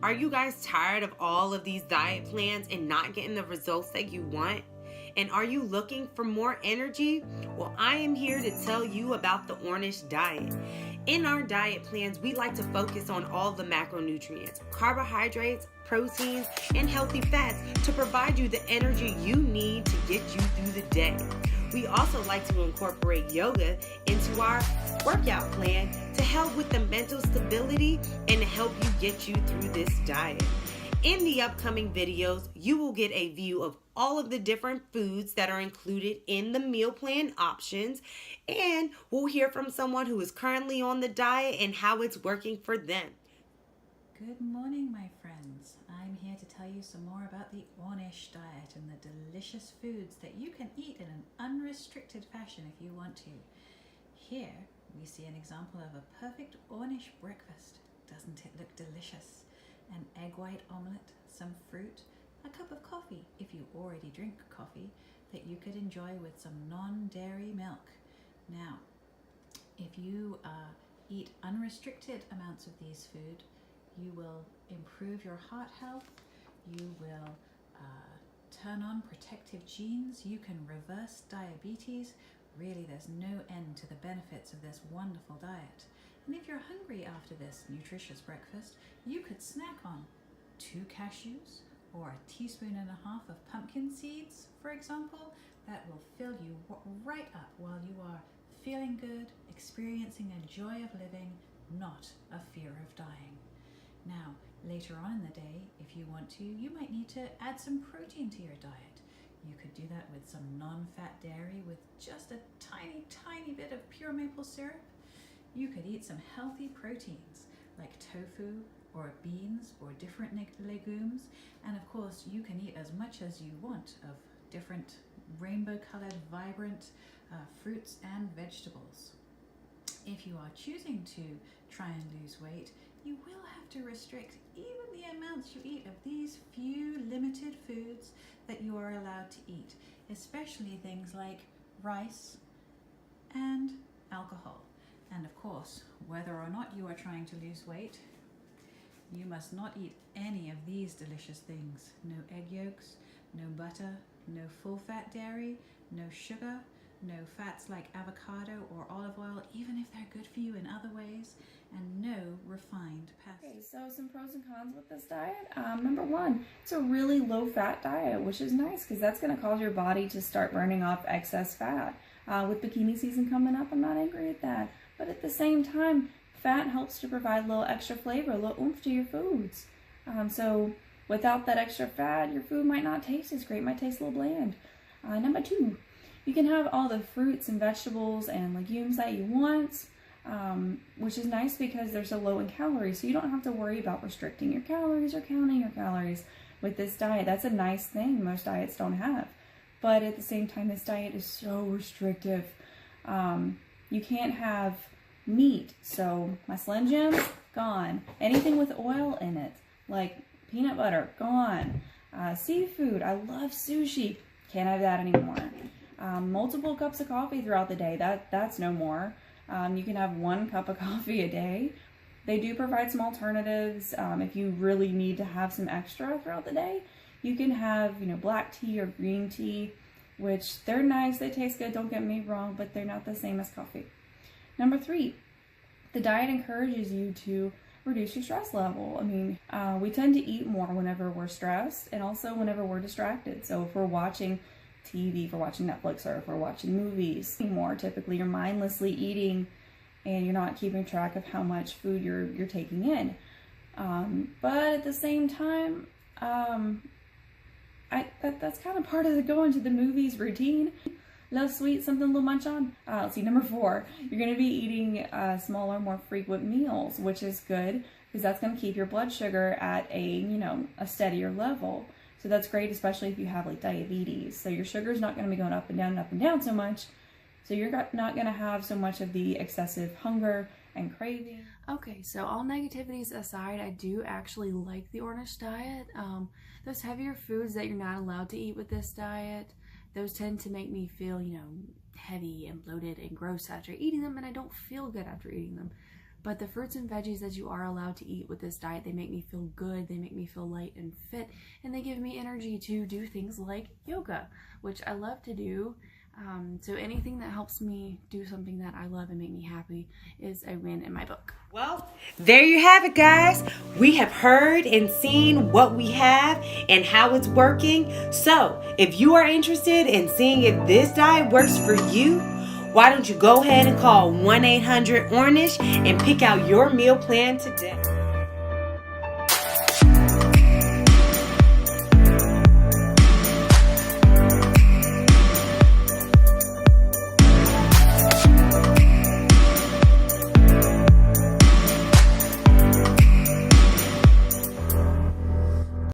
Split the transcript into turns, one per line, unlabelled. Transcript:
Are you guys tired of all of these diet plans and not getting the results that you want? And are you looking for more energy? Well, I am here to tell you about the Ornish diet. In our diet plans, we like to focus on all the macronutrients, carbohydrates, proteins, and healthy fats to provide you the energy you need to get you through the day. We also like to incorporate yoga into our workout plan to help with the mental stability and to help you get you through this diet. In the upcoming videos, you will get a view of all of the different foods that are included in the meal plan options, and we'll hear from someone who is currently on the diet and how it's working for them.
Good morning, my friends. I'm here to tell you some more about the Ornish diet and the delicious foods that you can eat in an unrestricted fashion if you want to. Here we see an example of a perfect Ornish breakfast. Doesn't it look delicious? An egg white omelette, some fruit, a cup of coffee if you already drink coffee that you could enjoy with some non-dairy milk. Now, if you eat unrestricted amounts of these food, you will improve your heart health, you will turn on protective genes, you can reverse diabetes. Really, there's no end to the benefits of this wonderful diet. And if you're hungry after this nutritious breakfast, you could snack on 2 cashews or a teaspoon and a half of pumpkin seeds, for example. That will fill you right up while you are feeling good, experiencing a joy of living, not a fear of dying. Now, later on in the day, if you want to, you might need to add some protein to your diet. You could do that with some non-fat dairy with just a tiny, tiny bit of pure maple syrup. You could eat some healthy proteins like tofu or beans or different legumes. And of course, you can eat as much as you want of different rainbow-colored, vibrant fruits and vegetables. If you are choosing to try and lose weight, you will have to restrict even the amounts you eat of these few limited foods that you are allowed to eat, especially things like rice and alcohol. And of course, whether or not you are trying to lose weight, you must not eat any of these delicious things. No egg yolks, no butter, no full-fat dairy, no sugar, no fats like avocado or olive oil, even if they're good for you in other ways, and no refined pests.
Okay, so some pros and cons with this diet. Number one, it's a really low-fat diet, which is nice because that's going to cause your body to start burning off excess fat. With bikini season coming up, I'm not angry at that. But at the same time, fat helps to provide a little extra flavor, a little oomph to your foods. So without that extra fat, your food might not taste as great, it might taste a little bland. Number two, you can have all the fruits and vegetables and legumes that you want, which is nice because they're so low in calories, so you don't have to worry about restricting your calories or counting your calories with this diet. That's a nice thing most diets don't have. But at the same time, this diet is so restrictive. You can't have meat, so my Slim Jims, gone. Anything with oil in it, like peanut butter, gone. Seafood, I love sushi, can't have that anymore. Multiple cups of coffee throughout the day, that's no more. You can have 1 cup of coffee a day. They do provide some alternatives if you really need to have some extra throughout the day. You can have, black tea or green tea, which they're nice, they taste good, don't get me wrong, but they're not the same as coffee. Number 3, the diet encourages you to reduce your stress level. I mean, we tend to eat more whenever we're stressed and also whenever we're distracted. So if we're watching TV, if we're watching Netflix, or if we're watching movies more, typically you're mindlessly eating and you're not keeping track of how much food you're taking in. But at the same time, that's kind of part of the going to the movies routine. Little sweet, something a little munch on. Let's see, number 4, you're going to be eating smaller, more frequent meals, which is good because that's going to keep your blood sugar at a steadier level. So that's great, especially if you have like diabetes. So your sugar is not going to be going up and down so much. So you're not going to have so much of the excessive hunger and craving.
Okay, so all negativities aside, I do actually like the Ornish diet. Those heavier foods that you're not allowed to eat with this diet, those tend to make me feel, heavy and bloated and gross after eating them, and I don't feel good after eating them. But the fruits and veggies that you are allowed to eat with this diet, they make me feel good, they make me feel light and fit, and they give me energy to do things like yoga, which I love to do. So anything that helps me do something that I love and make me happy is a win in my book.
Well, there you have it, guys. We have heard and seen what we have and how it's working. So if you are interested in seeing if this diet works for you, why don't you go ahead and call 1-800-ORNISH and pick out your meal plan today.